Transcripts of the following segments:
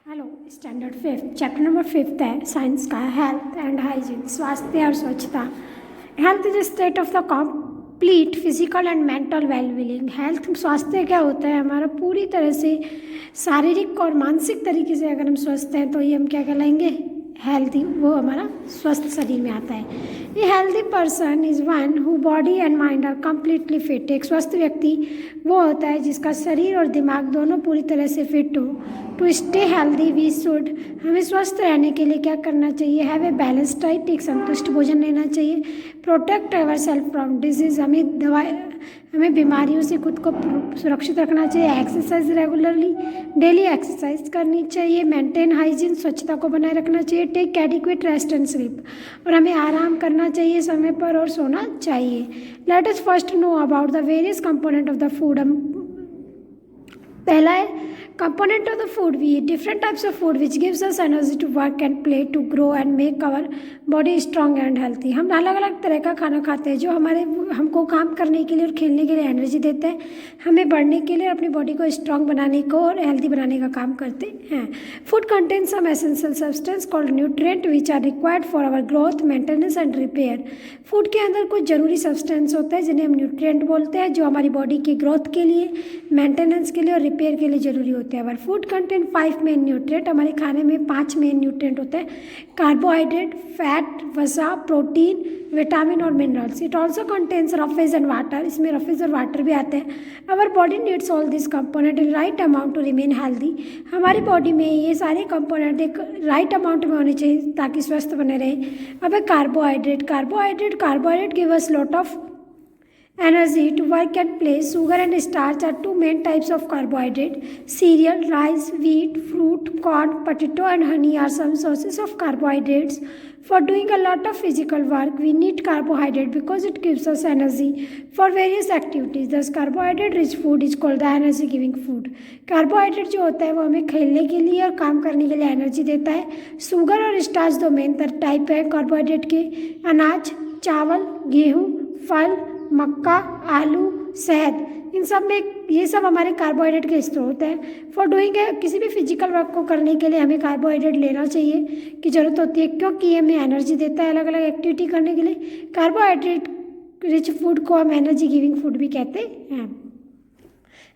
Hello, standard fifth chapter number 5 है science का health and hygiene, स्वास्थ्य और स्वच्छता। Health is state of the complete physical and mental wellbeing. Health स्वास्थ्य क्या होता है? हमारा पूरी तरह से शारीरिक और मानसिक तरीके से अगर हम स्वस्थ हैं तो ये हम क्या कहलाएंगे? हेल्थी। वो हमारा स्वस्थ शरीर में आता है। A healthy person is one who body and mind are completely fit. एक स्वस्थ व्यक्ति वो होता है जिसका शरीर और दिमाग दोनों पूरी तरह से फिट हो। To stay healthy we should, हमें स्वस्थ रहने के लिए क्या करना चाहिए? हैव ए बैलेंस डाइट, एक संतुष्ट भोजन लेना चाहिए। Protect our self from disease, हमें बीमारियों से खुद को सुरक्षित रखना चाहिए। एक्सरसाइज रेगुलरली, डेली एक्सरसाइज करनी चाहिए। मेंटेन हाइजीन, स्वच्छता को बनाए रखना चाहिए। Take adequate rest and sleep, और हमें आराम करना चाहिए समय पर और सोना चाहिए। Let us first know about the various component of the food. हम पहला है component of the food. We eat different types of food which gives us energy to work and play, to grow and make our body strong and healthy. हम अलग अलग तरह का खाना खाते हैं जो हमको काम करने के लिए और खेलने के लिए एनर्जी देते हैं, हमें बढ़ने के लिए और अपनी बॉडी को स्ट्रांग बनाने को और हेल्दी बनाने का काम करते हैं। Food contains some essential substance called nutrient which are required for our growth, maintenance and repair. Food के अंदर कुछ जरूरी सब्सटेंस होते हैं जिन्हें हम न्यूट्रिएंट बोलते हैं, जो हमारी बॉडी की ग्रोथ के लिए, मेंटेनेंस के लिए और रिपेयर के लिए जरूरी होते हैं। Our food contain 5 main nutrient, हमारे खाने में 5 मेन न्यूट्रिएंट होते हैं। कार्बोहाइड्रेट, फैट, वसा, प्रोटीन, विटामिन और minerals. It also contains roughage and water, इसमें रफेज और वाटर भी आते हैं। Our body needs all this component in right amount to remain healthy. हमारी बॉडी में ये सारे कंपोनेंट एक राइट अमाउंट में होने चाहिए ताकि स्वस्थ बने रहे। अब carbohydrate give us lot of energy to work and play. Sugar and starch are two main types of carbohydrate. Cereal, rice, wheat, fruit, corn, potato and honey are some sources of carbohydrates. For doing a lot of physical work, we need carbohydrate because it gives us energy for various activities. Thus, carbohydrate-rich food is called the energy-giving food. Carbohydrate जो होता है वो हमें खेलने के लिए और काम करने के लिए एनर्जी देता है। शुगर और स्टार्च दो मेन टाइप है कार्बोहाइड्रेट के। अनाज, चावल, गेहूँ, फल, मक्का, आलू, शहद, इन सब में ये सब हमारे कार्बोहाइड्रेट के स्रोत हैं। फॉर डूइंग किसी भी फिजिकल वर्क को करने के लिए हमें कार्बोहाइड्रेट लेना चाहिए की ज़रूरत होती है, क्योंकि ये हमें एनर्जी देता है अलग अलग एक्टिविटी करने के लिए। कार्बोहाइड्रेट रिच फूड को हम एनर्जी गिविंग फूड भी कहते हैं।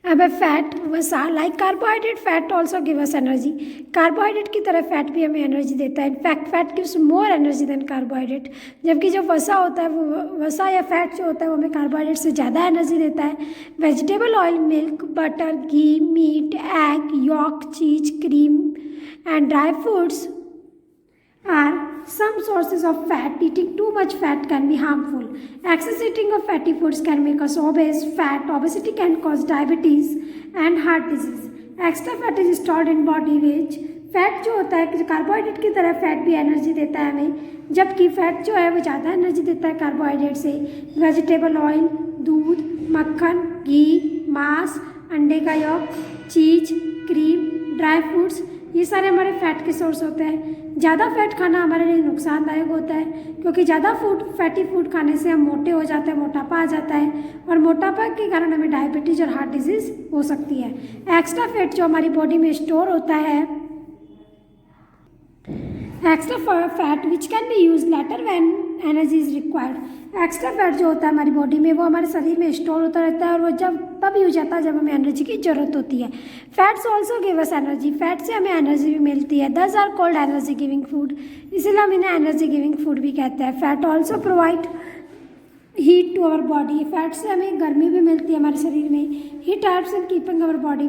अब फैट, वसा, like carbohydrate fat also give us energy. Carbohydrate की तरह फैट भी हमें एनर्जी देता है। In fact fat gives more energy than carbohydrate, जबकि जो वसा होता है वो वसा या फैट जो होता है वो हमें कार्बोहाइड्रेट से ज़्यादा एनर्जी देता है। वेजिटेबल ऑयल, मिल्क, बटर, घी, मीट, एग, यॉक, चीज, cream and dry fruits are some sources of fat. Eating too much fat can be harmful. Excess eating of fatty foods can make us obese. Obesity can cause diabetes and heart disease. Extra fat is stored in body which fat जो होता है carbohydrate की तरह fat भी energy देता है हमें, जबकि फैट जो है वो ज़्यादा एनर्जी देता है कार्बोहाइड्रेट से। वेजिटेबल ऑयल, दूध, मक्खन, घी, मांस, अंडे का यॉक, चीज, क्रीम, ड्राई फ्रूट्स, ये सारे हमारे फैट के सोर्स होते हैं। ज़्यादा फैट खाना हमारे लिए नुकसानदायक होता है, क्योंकि ज़्यादा फैटी फूड खाने से हम मोटे हो जाते हैं, मोटापा आ जाता है, और मोटापा के कारण हमें डायबिटीज और हार्ट डिजीज हो सकती है। एक्स्ट्रा फैट जो हमारी बॉडी में स्टोर होता है, extra fat which can be use letter when energy is required. Extra fat जो होता है हमारी बॉडी में वो हमारे शरीर में स्टोर होता रहता है, और वो तब यूज आता है जब हमें एनर्जी की जरूरत होती है। Fats also give us energy, fat से हमें एनर्जी भी मिलती है। Thus are called energy giving food, इसीलिए हम इन्हें एनर्जी गिविंग फूड भी कहते हैं। Fat also provide heat to our body, fat से हमें गर्मी भी मिलती है हमारे शरीर में। Heat helps in keeping our body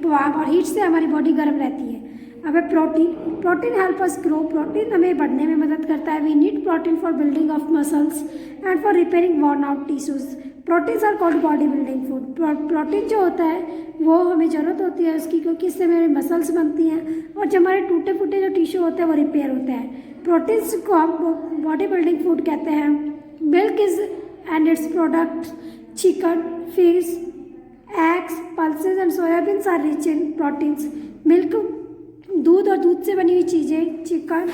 warm, और हीट से हमारी बॉडी गर्म रहती है। अब protein help us grow, protein हमें बढ़ने में मदद करता है। We need protein for building of muscles and for repairing worn out tissues. Proteins are called body building food. Protein जो होता है वो हमें ज़रूरत होती है उसकी, क्योंकि इससे हमारे मसल्स बनती हैं, और जो हमारे टूटे फूटे जो टिश्यू होते हैं वो रिपेयर होते हैं। प्रोटीन्स को हम बॉडी बिल्डिंग फूड कहते हैं। Milk is and its products, chicken, fish, eggs, pulses and soyabeans are rich in proteins. Milk, दूध और दूध से बनी हुई चीज़ें, चिकन,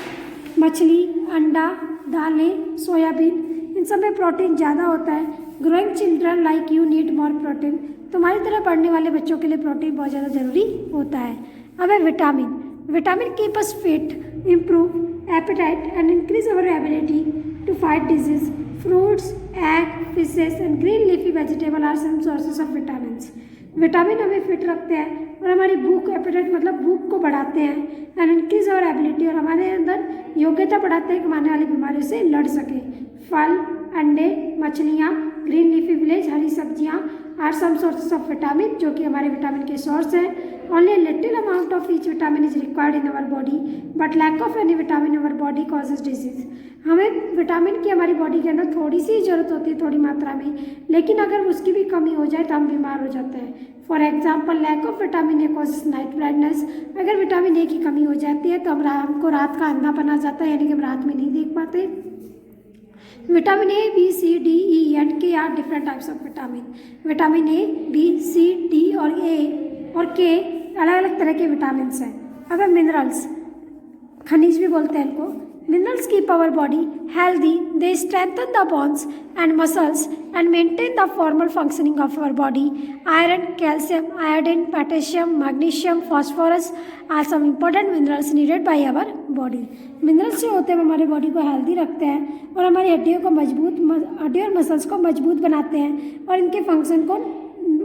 मछली, अंडा, दालें, सोयाबीन, इन सब में प्रोटीन ज़्यादा होता है। Growing children like you need more protein, तुम्हारी तरह पढ़ने वाले बच्चों के लिए प्रोटीन बहुत ज़्यादा ज़रूरी होता है। अब है vitamin. Vitamin keep us fit, improve appetite and increase our ability to fight disease. Fruits, egg, fishes and green leafy vegetable are some sources of vitamins. Vitamin हमें फिट रखते हैं और हमारी भूख, एपेटाइट मतलब भूख को बढ़ाते हैं, एंड इंक्रीज अवर एबिलिटी और हमारे अंदर योग्यता बढ़ाते हैं कि आने वाली बीमारियों से लड़ सके. फल, अंडे, मछलियाँ, ग्रीन लीफी विलेज, हरी सब्जियाँ are some sources of vitamin, जो कि हमारे विटामिन के सोर्स हैं. Only a little amount of each vitamin is required in our body, but lack of any vitamin in our body causes disease. हमें vitamin की हमारी बॉडी के अंदर थोड़ी सी ज़रूरत होती है, थोड़ी मात्रा में, लेकिन अगर उसकी भी कमी हो जाए तो हम बीमार हो जाते हैं. For example, lack of vitamin A causes night blindness. अगर विटामिन ए की कमी हो जाती है तो हमको रात का अंधापन आ जाता है, यानी कि हम रात में नहीं देख पाते. Vitamin A, B, C, D, E and K are different types of vitamin. Vitamin A, B, C, D और ए और के अलग अलग तरह के विटामिन हैं. अगर मिनरल्स, खनिज भी बोलते हैं इनको. Minerals keep our body healthy, they strengthen the bones and muscles and maintain the formal functioning of our body. Iron, calcium, iodine, potassium, magnesium, phosphorus are some important minerals needed by our body. Minerals जो होते हैं हमारे body को healthy रखते हैं और हमारी हड्डियों और मसल्स को मजबूत बनाते हैं और इनके फंक्शन को,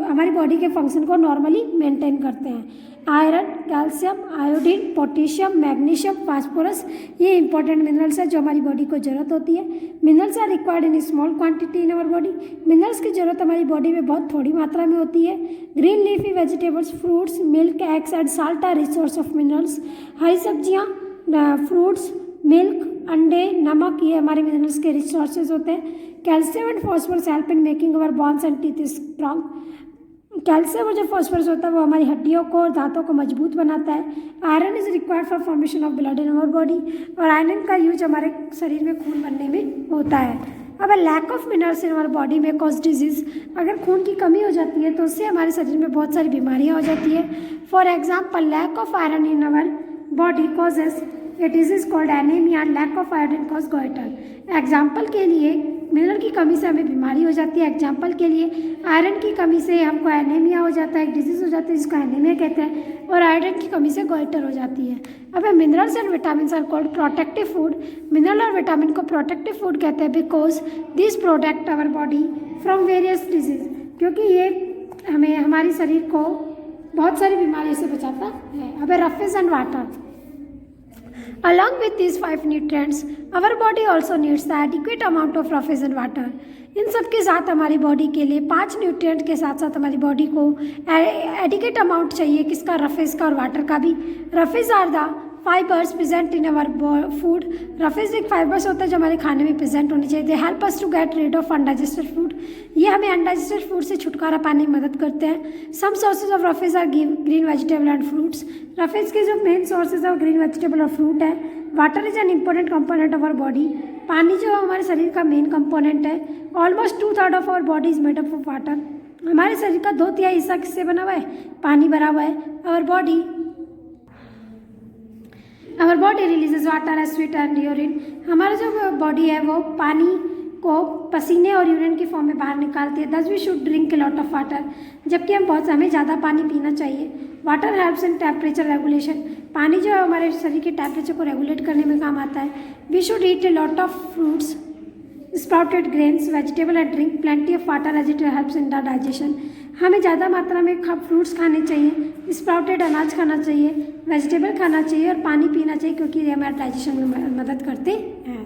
हमारी बॉडी के फंक्शन को नॉर्मली मेंटेन करते हैं. Iron, calcium, iodine, potassium, magnesium, phosphorus, ये इंपॉर्टेंट मिनरल्स है जो हमारी बॉडी को ज़रूरत होती है. Minerals are required in small quantity in our body. Minerals की ज़रूरत हमारी बॉडी में बहुत थोड़ी मात्रा में होती है. Green leafy vegetables, fruits, milk, eggs and salt are resource of minerals. हरी सब्जियाँ, फ्रूट्स, मिल्क, अंडे, नमक, ये हमारे मिनरल्स के रिसोर्सेज होते हैं. Calcium and phosphorus help in making our bones and teeth strong. Calcium और जो फॉस्फोरस होता है वो हमारी हड्डियों को और दांतों को मजबूत बनाता है. Iron is required for formation of blood in our body, और आयरन का यूज हमारे शरीर में खून बनने में होता है. अब lack of minerals in our body में कॉज डिजीज. अगर खून की कमी हो जाती है तो उससे हमारे शरीर में बहुत सारी बीमारियाँ हो जाती है. For example, lack of iron in our body causes a disease called anaemia, lack of iodine cause goitre. Example के लिए मिनरल की कमी से हमें बीमारी हो जाती है. एग्जाम्पल के लिए आयरन की कमी से हमको एनीमिया हो जाता है, एक डिजीज़ हो जाती है जिसको एनीमिया कहते हैं, और आयरन की कमी से गोइटर हो जाती है. अब minerals and vitamin are called protective food. Mineral और विटामिन को प्रोटेक्टिव फूड कहते हैं because this protect our body from various disease, क्योंकि ये हमें, हमारे शरीर को बहुत सारी बीमारियों से बचाता है. अब roughage and water. Along with these 5 nutrients, our body also needs the adequate amount of roughes and water. इन सब के साथ हमारी बॉडी के लिए 5 न्यूट्रिएंट के साथ साथ हमारी बॉडी को एडिकेट अमाउंट चाहिए, किसका, रफेज का और वाटर का भी. Roughage are the fibres present in our food. Roughage एक फाइबर्स होता है जो हमारे खाने में प्रेजेंट होनी चाहिए. They help us to get rid of undigested food. ये हमें अनडाइजेस्टेड फूड से छुटकारा पाने में मदद करते हैं. Some sources of roughage are green vegetable and fruits. Roughage के जो मेन सोर्सेज है वो ग्रीन वेजिटेबल और फ्रूट है. Water is an important component of our body. पानी जो हमारे शरीर का मेन कंपोनेंट है. Almost 2/3 of our body is made up of water. हमारे शरीर का 2/3 हिस्सा किससे बना हुआ है? पानी भरा हुआ है. Our body releases water as sweat and urine. हमारा जो बॉडी है वो पानी को पसीने और यूरिन की फॉर्म में बाहर निकालती है. Thus we should drink a lot of water. जबकि हमें ज़्यादा पानी पीना चाहिए. Water helps in temperature regulation. पानी जो है हमारे शरीर के टेम्परेचर को रेगुलेट करने में काम आता है. We should eat a lot of fruits, sprouted grains, vegetable and drink plenty of water as it helps in the digestion. हमें ज़्यादा मात्रा में फ्रूट्स खाने चाहिए, स्प्राउटेड अनाज खाना चाहिए, वेजिटेबल खाना चाहिए और पानी पीना चाहिए, क्योंकि ये हमारे डाइजेशन में मदद करते हैं.